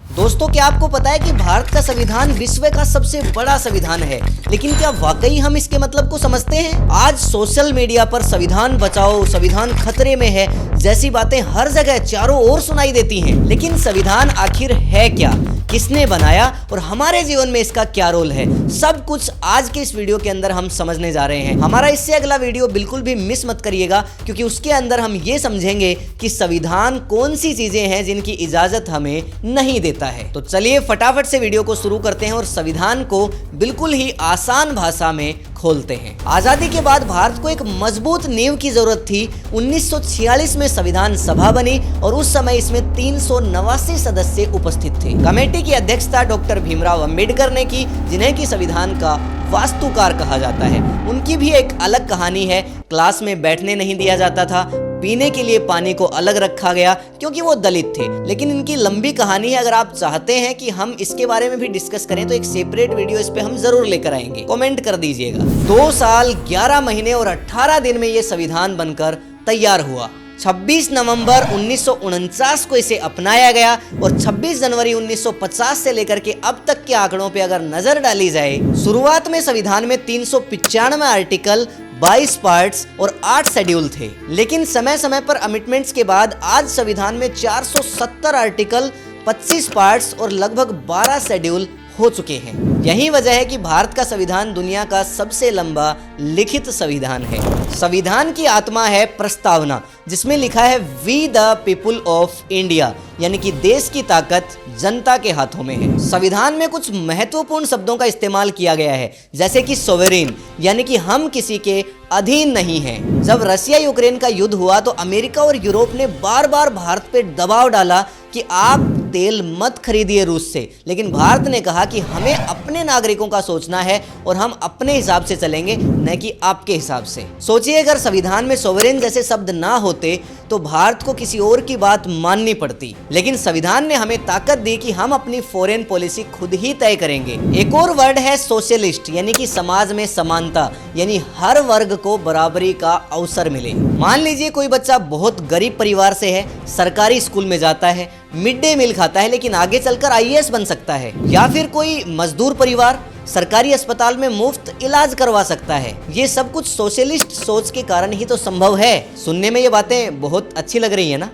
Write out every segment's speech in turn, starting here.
दोस्तों, क्या आपको पता है कि भारत का संविधान विश्व का सबसे बड़ा संविधान है, लेकिन क्या वाकई हम इसके मतलब को समझते हैं? आज सोशल मीडिया पर संविधान बचाओ, संविधान खतरे में है जैसी बातें हर जगह चारों ओर सुनाई देती हैं। लेकिन संविधान आखिर है क्या, किसने बनाया और हमारे जीवन में इसका क्या रोल है, सब कुछ आज के इस वीडियो के अंदर हम समझने जा रहे हैं। हमारा इससे अगला वीडियो बिल्कुल भी मिस मत करिएगा, क्योंकि उसके अंदर हम ये समझेंगे कि संविधान कौन सी चीजें हैं जिनकी इजाजत हमें नहीं देता है। तो चलिए फटाफट से वीडियो को शुरू करते हैं और संविधान को बिल्कुल ही आसान भाषा में खोलते हैं। आजादी के बाद भारत को एक मजबूत नींव की जरूरत थी। 1946 में संविधान सभा बनी और उस समय इसमें 389 सदस्य उपस्थित थे। कमेटी की अध्यक्षता डॉक्टर भीमराव अंबेडकर ने की, जिन्हें की संविधान का वास्तुकार कहा जाता है। उनकी भी एक अलग कहानी है। क्लास में बैठने नहीं दिया जाता था, पीने के लिए पानी को अलग रखा गया क्योंकि वो दलित थे। लेकिन इनकी लंबी कहानी है। अगर आप चाहते हैं कि हम इसके बारे में भी डिस्कस करें तो एक सेपरेट वीडियो इस पे हम जरूर लेकर आएंगे, कमेंट कर दीजिएगा। 2 साल 11 महीने और 18 दिन में ये संविधान बनकर तैयार हुआ। 26 नवंबर 1949 को इसे अपनाया गया और 26 जनवरी 1950 से लेकर के अब तक के आंकड़ों पे अगर नजर डाली जाए, शुरुआत में संविधान में 395 आर्टिकल, 22 पार्ट्स और 8 शेड्यूल थे। लेकिन समय समय पर अमेंडमेंट्स के बाद आज संविधान में 470 आर्टिकल, 25 पार्ट्स और लगभग 12 शेड्यूल हो चुके हैं। यही वजह है कि भारत का संविधान दुनिया का सबसे लंबा लिखित संविधान है। संविधान की आत्मा है प्रस्तावना, जिसमें लिखा है we the people of India, यानी कि देश की ताकत जनता के हाथों में है। संविधान में कुछ महत्वपूर्ण शब्दों का इस्तेमाल किया गया है, जैसे कि सोवेरेन, यानी कि हम किसी के अधीन नहीं हैं। जब रशिया यूक्रेन का युद्ध हुआ तो अमेरिका और यूरोप ने बार बार भारत पे दबाव डाला कि आप तेल मत खरीदिए रूस से, लेकिन भारत ने कहा कि हमें अपने नागरिकों का सोचना है और हम अपने हिसाब से चलेंगे, न कि आपके हिसाब से। सोचिए, अगर संविधान में सोवरेन जैसे शब्द ना होते तो भारत को किसी और की बात माननी पड़ती। लेकिन संविधान ने हमें ताकत दी कि हम अपनी फॉरेन पॉलिसी खुद ही तय करेंगे। एक और वर्ड है सोशलिस्ट, यानी कि समाज में समानता, यानी हर वर्ग को बराबरी का अवसर मिले। मान लीजिए कोई बच्चा बहुत गरीब परिवार से है, सरकारी स्कूल में जाता है, मिड डे मील खाता है, लेकिन आगे चलकर आईएएस बन सकता है। या फिर कोई मजदूर परिवार सरकारी अस्पताल में मुफ्त इलाज करवा सकता है। ये सब कुछ सोशलिस्ट सोच के कारण ही तो संभव है। सुनने में ये बातें बहुत अच्छी लग रही है ना?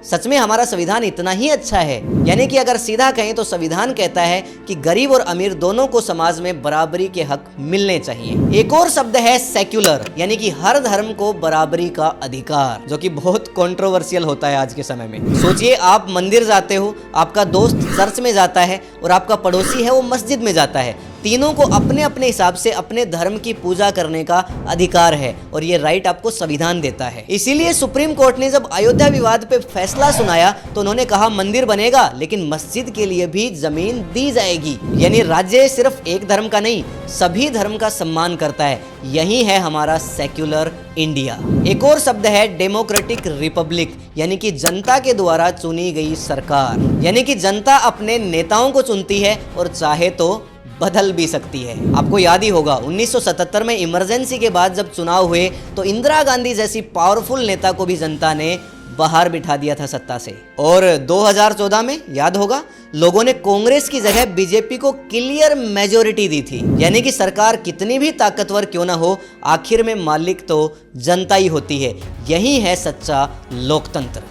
सच में हमारा संविधान इतना ही अच्छा है। यानी कि अगर सीधा कहें तो संविधान कहता है कि गरीब और अमीर दोनों को समाज में बराबरी के हक मिलने चाहिए। एक और शब्द है सेक्युलर, यानी कि हर धर्म को बराबरी का अधिकार, जो कि बहुत कंट्रोवर्शियल होता है आज के समय में। सोचिए, आप मंदिर जाते हो, आपका दोस्त चर्च में जाता है और आपका पड़ोसी है वो मस्जिद में जाता है। तीनों को अपने अपने हिसाब से अपने धर्म की पूजा करने का अधिकार है और ये राइट आपको संविधान देता है। इसीलिए सुप्रीम कोर्ट ने जब अयोध्या विवाद पे फैसला सुनाया तो उन्होंने कहा मंदिर बनेगा लेकिन मस्जिद के लिए भी जमीन दी जाएगी। यानी राज्य सिर्फ एक धर्म का नहीं, सभी धर्म का सम्मान करता है। यही है हमारा सेक्युलर इंडिया। एक और शब्द है डेमोक्रेटिक रिपब्लिक, यानी कि जनता के द्वारा चुनी गई सरकार। यानी कि जनता अपने नेताओं को चुनती है और चाहे तो बदल भी सकती है। आपको याद ही होगा 1977 में इमरजेंसी के बाद जब चुनाव हुए तो इंदिरा गांधी जैसी पावरफुल नेता को भी जनता ने बाहर बिठा दिया था सत्ता से। और 2014 में याद होगा लोगों ने कांग्रेस की जगह बीजेपी को क्लियर मेजोरिटी दी थी। यानी कि सरकार कितनी भी ताकतवर क्यों ना हो, आखिर में मालिक तो जनता ही होती है। यही है सच्चा लोकतंत्र,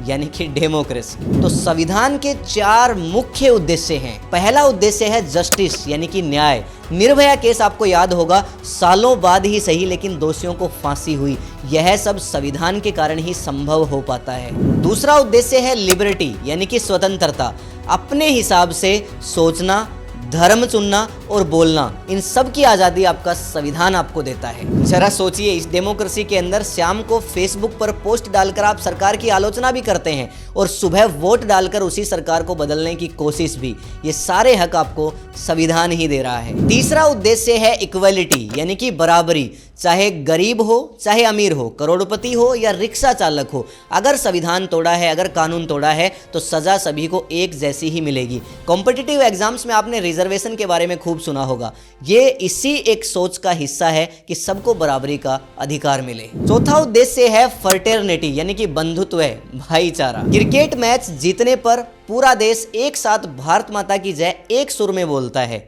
यानी कि डेमोक्रेसी। तो संविधान के 4 मुख्य उद्देश्य हैं। पहला उद्देश्य है जस्टिस, यानी कि न्याय। निर्भया केस आपको याद होगा, सालों बाद ही सही लेकिन दोषियों को फांसी हुई। यह सब संविधान के कारण ही संभव हो पाता है। दूसरा उद्देश्य है लिबर्टी, यानी कि स्वतंत्रता। अपने हिसाब से सोचना, धर्म चुनना और बोलना, इन सब की आज़ादी आपका संविधान आपको देता है। जरा सोचिए, इस डेमोक्रेसी के अंदर शाम को फेसबुक पर पोस्ट डालकर आप सरकार की आलोचना भी करते हैं और सुबह वोट डालकर उसी सरकार को बदलने की कोशिश भी। ये सारे हक आपको संविधान ही दे रहा है। तीसरा उद्देश्य है इक्वलिटी, यानी कि बराबरी। चाहे गरीब हो चाहे अमीर हो, करोड़पति हो या रिक्शा चालक हो, अगर संविधान तोड़ा है, अगर कानून तोड़ा है तो सज़ा सभी को एक जैसी ही मिलेगी। कॉम्पिटिटिव एग्जाम्स में आपने रिजर्वेशन के बारे में खूब सुना होगा। ये इसी एक सोच का हिस्सा है कि सबको बराबरी का अधिकार मिले। चौथा उद्देश्य है फर्टेर्निटी, यानी कि बंधुत्व, भाईचारा। क्रिकेट मैच जीतने पर पूरा देश एक साथ भारत माता की जय एक सुर में बोलता है।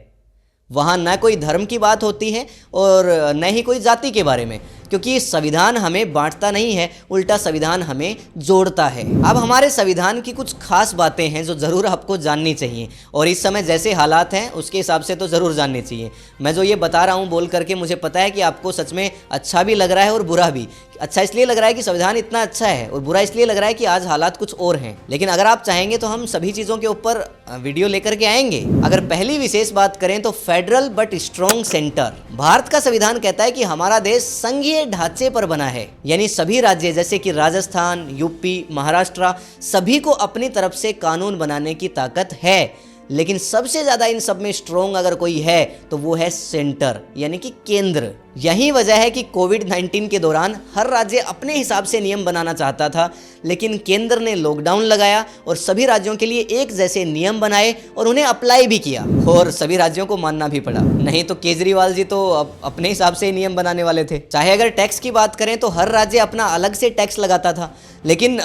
वहाँ न कोई धर्म की बात होती है और न ही कोई जाति के बारे में, क्योंकि संविधान हमें बांटता नहीं है, उल्टा संविधान हमें जोड़ता है। अब हमारे संविधान की कुछ खास बातें हैं जो ज़रूर आपको जाननी चाहिए, और इस समय जैसे हालात हैं उसके हिसाब से तो ज़रूर जाननी चाहिए। मैं जो ये बता रहा हूँ बोल करके मुझे पता है कि आपको सच में अच्छा भी लग रहा है और बुरा भी। अच्छा इसलिए लग रहा है कि संविधान इतना अच्छा है, और बुरा इसलिए लग रहा है कि आज हालात कुछ और हैं। लेकिन अगर आप चाहेंगे तो हम सभी चीज़ों के ऊपर वीडियो लेकर के आएंगे। अगर पहली विशेष बात करें तो federal but strong centre. Bharat का संविधान कहता है कि हमारा देश संघीय ढांचे पर बना है, यानी सभी राज्य जैसे कि राजस्थान, यूपी, महाराष्ट्र, सभी को अपनी तरफ से कानून बनाने की ताकत है। लेकिन सबसे ज़्यादा इन सब में स्ट्रॉन्ग अगर कोई है तो वो है सेंटर, यानी कि केंद्र। यही वजह है कि कोविड-19 के दौरान हर राज्य अपने हिसाब से नियम बनाना चाहता था, लेकिन केंद्र ने लॉकडाउन लगाया और सभी राज्यों के लिए एक जैसे नियम बनाए और उन्हें अप्लाई भी किया, और सभी राज्यों को मानना भी पड़ा। नहीं तो केजरीवाल जी तो अपने हिसाब से नियम बनाने वाले थे। चाहे अगर टैक्स की बात करें तो हर राज्य अपना अलग से टैक्स लगाता था, लेकिन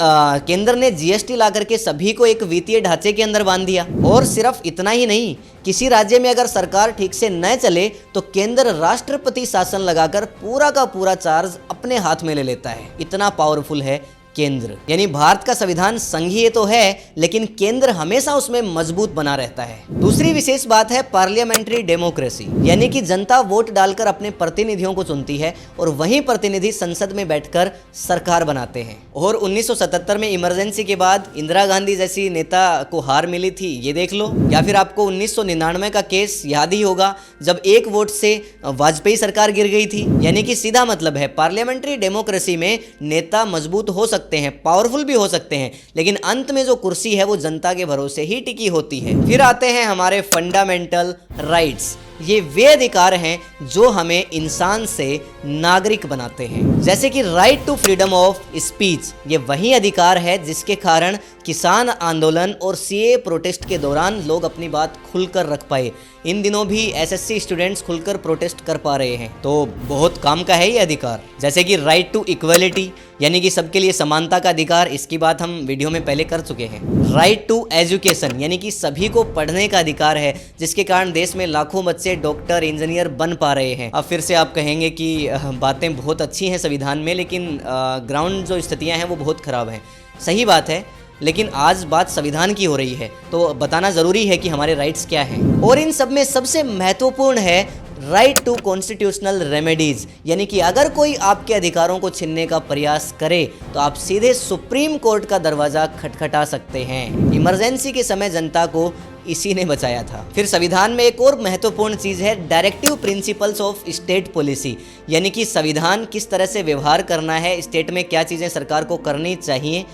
केंद्र ने जीएसटी ला करके सभी को एक वित्तीय ढांचे के अंदर बांध दिया। और सिर्फ इतना ही नहीं, किसी राज्य में अगर सरकार ठीक से न चले तो केंद्र राष्ट्रपति शासन लगाकर पूरा का पूरा चार्ज अपने हाथ में ले लेता है। इतना पावरफुल है केंद्र। यानी भारत का संविधान संघीय तो है, लेकिन केंद्र हमेशा उसमें मजबूत बना रहता है। दूसरी विशेष बात है पार्लियामेंट्री डेमोक्रेसी, यानी कि जनता वोट डालकर अपने प्रतिनिधियों को चुनती है और वही प्रतिनिधि संसद में बैठकर सरकार बनाते हैं। और 1977 में इमरजेंसी के बाद इंदिरा गांधी जैसी नेता को हार मिली थी, ये देख लो। या फिर आपको 1999 का केस याद ही होगा, जब एक वोट से वाजपेयी सरकार गिर गई थी। यानी कि सीधा मतलब है पार्लियामेंट्री डेमोक्रेसी में नेता मजबूत हो सकते हैं, पावरफुल भी हो सकते हैं, लेकिन अंत में जो कुर्सी है वो जनता के भरोसे ही टिकी होती है। फिर आते हैं हमारे फंडामेंटल राइट्स। ये वे अधिकार हैं जो हमें इंसान से नागरिक बनाते हैं, जैसे कि right to freedom of speech. ये वही अधिकार है जिसके कारण किसान आंदोलन और सीए प्रोटेस्ट के दौरान लोग अपनी बात खुलकर रख पाए। इन दिनों भी एसएससी स्टूडेंट्स खुलकर प्रोटेस्ट कर पा रहे हैं, तो बहुत काम का है ये अधिकार। जैसे कि राइट टू इक्वलिटी, यानी कि सबके लिए समानता का अधिकार, इसकी बात हम वीडियो में पहले कर चुके हैं। राइट टू एजुकेशन, यानी कि सभी को पढ़ने का अधिकार है, जिसके कारण देश में लाखों बच्चे डॉक्टर, इंजीनियर बन पा रहे हैं। अब फिर से आप कहेंगे कि बातें बहुत अच्छी हैं संविधान में, लेकिन ग्राउंड जो स्थितियाँ हैं वो बहुत खराब हैं। सही बात है, लेकिन आज बात संविधान की हो रही है तो बताना ज़रूरी है कि हमारे राइट्स क्या हैं। और इन सब में सबसे महत्वपूर्ण है राइट टू कॉन्स्टिट्यूशनल रेमेडीज, यानी कि अगर कोई आपके अधिकारों को छीनने का प्रयास करे तो आप सीधे सुप्रीम कोर्ट का दरवाज़ा खटखटा सकते हैं। इमरजेंसी के समय जनता को इसी ने बचाया था। फिर संविधान में एक और महत्वपूर्ण चीज़ है directive principles of state policy, यानी कि संविधान किस तरह से व्यवहार करना है, स्टेट में क्या चीज़ें सरकार को करनी चाहिए,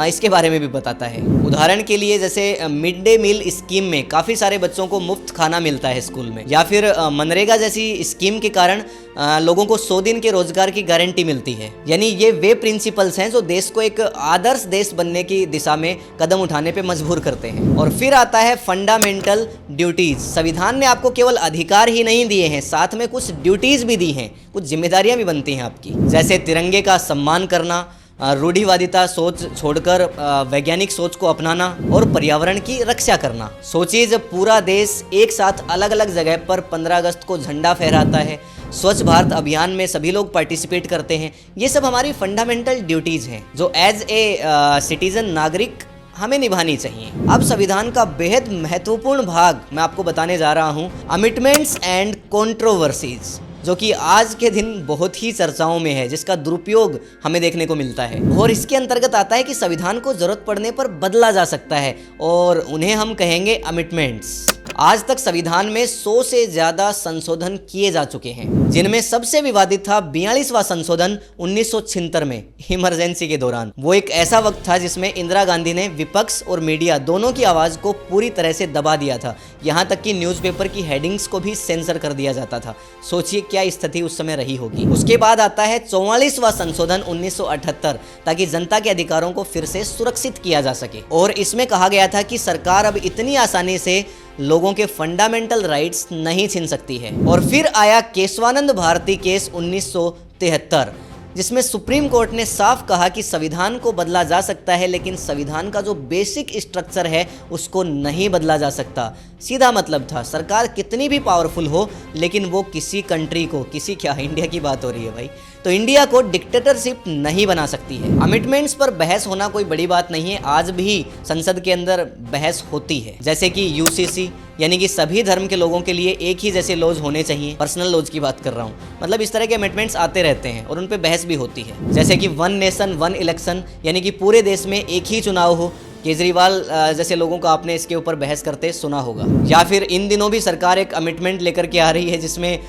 इसके बारे में भी बताता है। उदाहरण के लिए जैसे मिड डे मील स्कीम में काफ़ी सारे बच्चों को मुफ्त खाना मिलता है स्कूल में, या फिर मनरेगा जैसी स्कीम के कारण लोगों को 100 दिन के रोजगार की गारंटी मिलती है। यानी ये वे प्रिंसिपल्स हैं जो देश को एक आदर्श देश बनने की दिशा में कदम उठाने पे मजबूर करते हैं। और फिर आता है फंडामेंटल ड्यूटीज। संविधान ने आपको केवल अधिकार ही नहीं दिए हैं, साथ में कुछ ड्यूटीज भी दी हैं, कुछ जिम्मेदारियां भी बनती हैं आपकी, जैसे तिरंगे का सम्मान करना, रूढ़िवादिता सोच छोड़कर वैज्ञानिक सोच को अपनाना और पर्यावरण की रक्षा करना। सोचिए जब पूरा देश एक साथ अलग अलग जगह पर 15 अगस्त को झंडा फहराता है, स्वच्छ भारत अभियान में सभी लोग पार्टिसिपेट करते हैं, ये सब हमारी फंडामेंटल ड्यूटीज़ हैं जो एज ए सिटीजन नागरिक हमें निभानी चाहिए। अब संविधान का बेहद महत्वपूर्ण भाग मैं आपको बताने जा रहा हूँ, अमिटमेंट्स एंड कंट्रोवर्सीज, जो कि आज के दिन बहुत ही चर्चाओं में है, जिसका दुरुपयोग हमें देखने को मिलता है। और इसके अंतर्गत आता है कि संविधान को जरूरत पड़ने पर बदला जा सकता है और उन्हें हम कहेंगे अमिटमेंट्स। आज तक संविधान में 100 से ज्यादा संशोधन किए जा चुके हैं, जिनमें सबसे विवादित था 42वां संशोधन 1976 में इमरजेंसी के दौरान। वो एक ऐसा वक्त था जिसमें इंदिरा गांधी ने विपक्ष और मीडिया दोनों की आवाज को पूरी तरह से दबा दिया था। यहाँ तक कि न्यूज़पेपर की हेडिंग्स को भी सेंसर कर दिया जाता था। सोचिए क्या स्थिति उस समय रही होगी। उसके बाद आता है 44वां संशोधन 1978, ताकि जनता के अधिकारों को फिर से सुरक्षित किया जा सके। और इसमें कहा गया था कि सरकार अब इतनी आसानी से लोगों के फंडामेंटल राइट्स नहीं छीन सकती है। और फिर आया केशवानंद भारती केस 1973, जिसमें सुप्रीम कोर्ट ने साफ कहा कि संविधान को बदला जा सकता है, लेकिन संविधान का जो बेसिक स्ट्रक्चर है उसको नहीं बदला जा सकता। सीधा मतलब था, सरकार कितनी भी पावरफुल हो, लेकिन वो किसी कंट्री को, किसी क्या, इंडिया की बात हो रही है भाई, तो इंडिया को डिक्टेटरशिप नहीं बना सकती है। अमेंडमेंट्स पर बहस होना कोई बड़ी बात नहीं है, आज भी संसद के अंदर बहस होती है। जैसे कि यूसीसी, यानी कि सभी धर्म के लोगों के लिए एक ही जैसे लॉज होने चाहिए, पर्सनल लॉज की बात कर रहा हूँ। मतलब इस तरह के अमेंडमेंट्स आते रहते हैं और उन पे बहस भी होती है। जैसे कि 1 नेशन 1 इलेक्शन, यानी कि पूरे देश में एक ही चुनाव हो। केजरीवाल जैसे लोगों को आपने इसके ऊपर बहस करते सुना होगा। या फिर इन दिनों भी सरकार एक अमेंडमेंट लेकर के आ रही है, जिसमें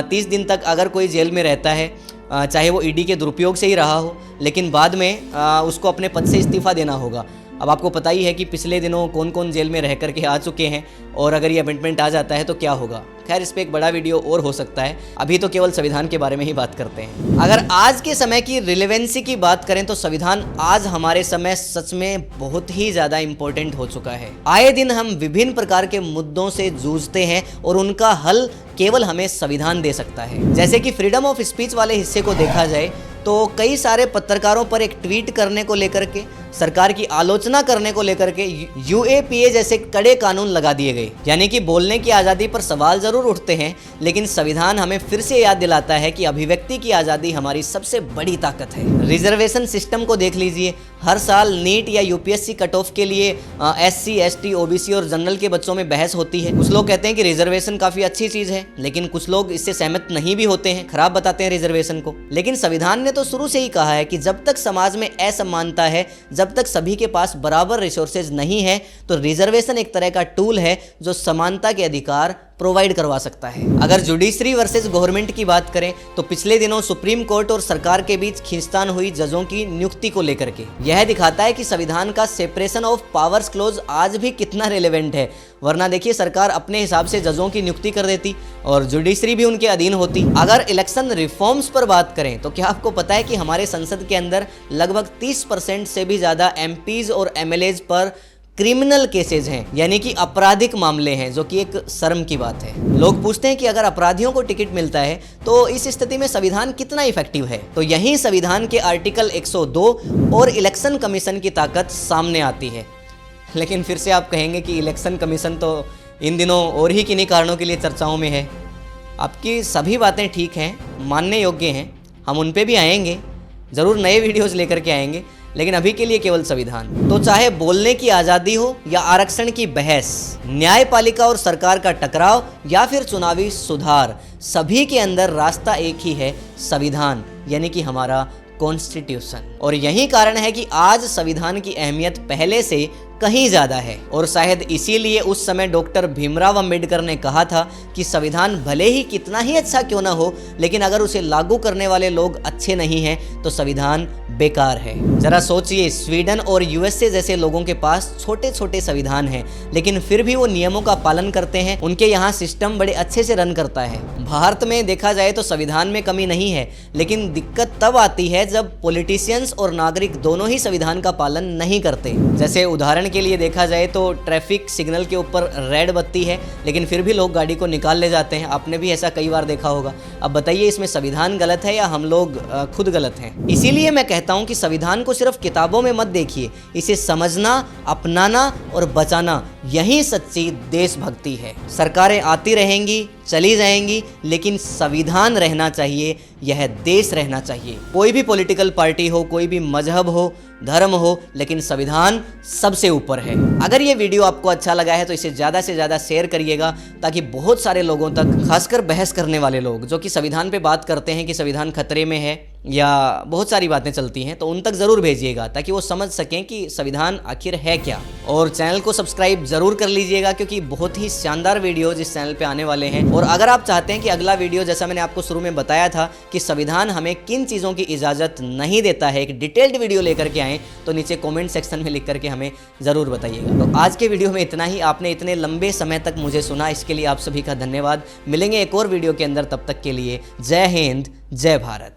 30 दिन तक अगर कोई जेल में रहता है, चाहे वो ईडी के दुरुपयोग से ही रहा हो, लेकिन बाद में उसको अपने पद से इस्तीफा देना होगा। अब आपको पता ही है कि पिछले दिनों कौन कौन जेल में रह करके आ चुके हैं, और अगर ये अमेंडमेंट आ जाता है तो क्या होगा। खैर, इस पर एक बड़ा वीडियो और हो सकता है, अभी तो केवल संविधान के बारे में ही बात करते हैं। अगर आज के समय की रिलेवेंसी की बात करें तो संविधान आज हमारे समय सच में बहुत ही ज़्यादा इम्पोर्टेंट हो चुका है। आए दिन हम विभिन्न प्रकार के मुद्दों से जूझते हैं और उनका हल केवल हमें संविधान दे सकता है। जैसे कि फ्रीडम ऑफ स्पीच वाले हिस्से को देखा जाए तो कई सारे पत्रकारों पर एक ट्वीट करने को लेकर के, सरकार की आलोचना करने को लेकर के यूएपीए जैसे कड़े कानून लगा दिए गए। यानी कि बोलने की आज़ादी पर सवाल जरूर उठते हैं, लेकिन संविधान हमें फिर से याद दिलाता है कि अभिव्यक्ति की आज़ादी हमारी सबसे बड़ी ताकत है। रिजर्वेशन सिस्टम को देख लीजिए, हर साल नीट या यूपीएससी कट ऑफ के लिए एससी, एसटी, ओबीसी और जनरल के बच्चों में बहस होती है। कुछ लोग कहते हैं कि रिजर्वेशन काफ़ी अच्छी चीज़ है, लेकिन कुछ लोग इससे सहमत नहीं भी होते हैं, खराब बताते हैं रिजर्वेशन को। लेकिन संविधान ने तो शुरू से ही कहा है कि जब तक समाज में असमानता है, जब तक सभी के पास बराबर रिसोर्सेज नहीं है, तो रिजर्वेशन एक तरह का टूल है जो समानता के अधिकार प्रोवाइड करवा सकता है। अगर जुडिशरी वर्सेस गवर्नमेंट की बात करें तो पिछले दिनों सुप्रीम कोर्ट और सरकार के बीच खींचतान हुई जजों की नियुक्ति को लेकर के। यह दिखाता है कि संविधान का सेपरेशन ऑफ पावर्स क्लोज आज भी कितना रेलेवेंट है। वरना देखिए, सरकार अपने हिसाब से जजों की नियुक्ति कर देती और जुडिशरी भी उनके अधीन होती। अगर इलेक्शन रिफॉर्म्स पर बात करें तो क्या आपको पता है कि हमारे संसद के अंदर लगभग 30% से भी ज्यादा एमपीज और एमएलएज पर क्रिमिनल केसेज हैं, यानी कि आपराधिक मामले हैं, जो कि एक शर्म की बात है। लोग पूछते हैं कि अगर अपराधियों को टिकट मिलता है तो इस स्थिति में संविधान कितना इफेक्टिव है। तो यही संविधान के आर्टिकल 102 और इलेक्शन कमीशन की ताकत सामने आती है। लेकिन फिर से आप कहेंगे कि इलेक्शन कमीशन तो इन दिनों और ही किन्हीं कारणों के लिए चर्चाओं में है। आपकी सभी बातें ठीक हैं, मानने योग्य हैं, हम उन पे भी आएंगे, ज़रूर नए वीडियोज़ लेकर के आएंगे, लेकिन अभी के लिए केवल संविधान। तो चाहे बोलने की आज़ादी हो या आरक्षण की बहस, न्यायपालिका और सरकार का टकराव या फिर चुनावी सुधार, सभी के अंदर रास्ता एक ही है, संविधान, यानी कि हमारा कॉन्स्टिट्यूशन। और यही कारण है कि आज संविधान की अहमियत पहले से कहीं ज़्यादा है। और शायद इसीलिए उस समय डॉक्टर भीमराव अंबेडकर ने कहा था कि संविधान भले ही कितना ही अच्छा क्यों ना हो, लेकिन अगर उसे लागू करने वाले लोग अच्छे नहीं हैं तो संविधान बेकार है। जरा सोचिए, स्वीडन और यूएसए जैसे लोगों के पास छोटे छोटे संविधान हैं, लेकिन फिर भी वो नियमों का पालन करते हैं। उनके यहाँ सिस्टम बड़े अच्छे से रन करता है। भारत में देखा जाए तो संविधान में कमी नहीं है, लेकिन दिक्कत तब आती है जब पॉलिटिशियंस और नागरिक दोनों ही संविधान का पालन नहीं करते। जैसे उदाहरण के लिए देखा जाए तो ट्रैफिक सिग्नल के ऊपर रेड बत्ती है, लेकिन फिर भी लोग गाड़ी को निकाल ले जाते हैं। आपने भी ऐसा कई बार देखा होगा। अब बताइए, इसमें संविधान गलत है या हम लोग खुद गलत हैं? इसीलिए मैं कहता हूं कि संविधान को सिर्फ किताबों में मत देखिए, इसे समझना, अपनाना और बचाना, यही सच्ची देशभक्ति है। सरकारें आती रहेंगी, चली जाएंगी, लेकिन संविधान रहना चाहिए, यह देश रहना चाहिए। कोई भी पॉलिटिकल पार्टी हो, कोई भी मजहब हो, धर्म हो, लेकिन संविधान सबसे ऊपर है। अगर ये वीडियो आपको अच्छा लगा है तो इसे ज़्यादा से ज़्यादा शेयर करिएगा, ताकि बहुत सारे लोगों तक, खासकर बहस करने वाले लोग जो कि संविधान पे बात करते हैं कि संविधान खतरे में है, या बहुत सारी बातें चलती हैं, तो उन तक ज़रूर भेजिएगा ताकि वो समझ सकें कि संविधान आखिर है क्या। और चैनल को सब्सक्राइब ज़रूर कर लीजिएगा क्योंकि बहुत ही शानदार वीडियोज इस चैनल पे आने वाले हैं। और अगर आप चाहते हैं कि अगला वीडियो, जैसा मैंने आपको शुरू में बताया था कि संविधान हमें किन चीज़ों की इजाज़त नहीं देता है, एक डिटेल्ड वीडियो लेकर के आएँ, तो नीचे कॉमेंट सेक्शन में लिख करके हमें ज़रूर बताइएगा। तो आज के वीडियो में इतना ही। आपने इतने लंबे समय तक मुझे सुना, इसके लिए आप सभी का धन्यवाद। मिलेंगे एक और वीडियो के अंदर, तब तक के लिए जय हिंद, जय भारत।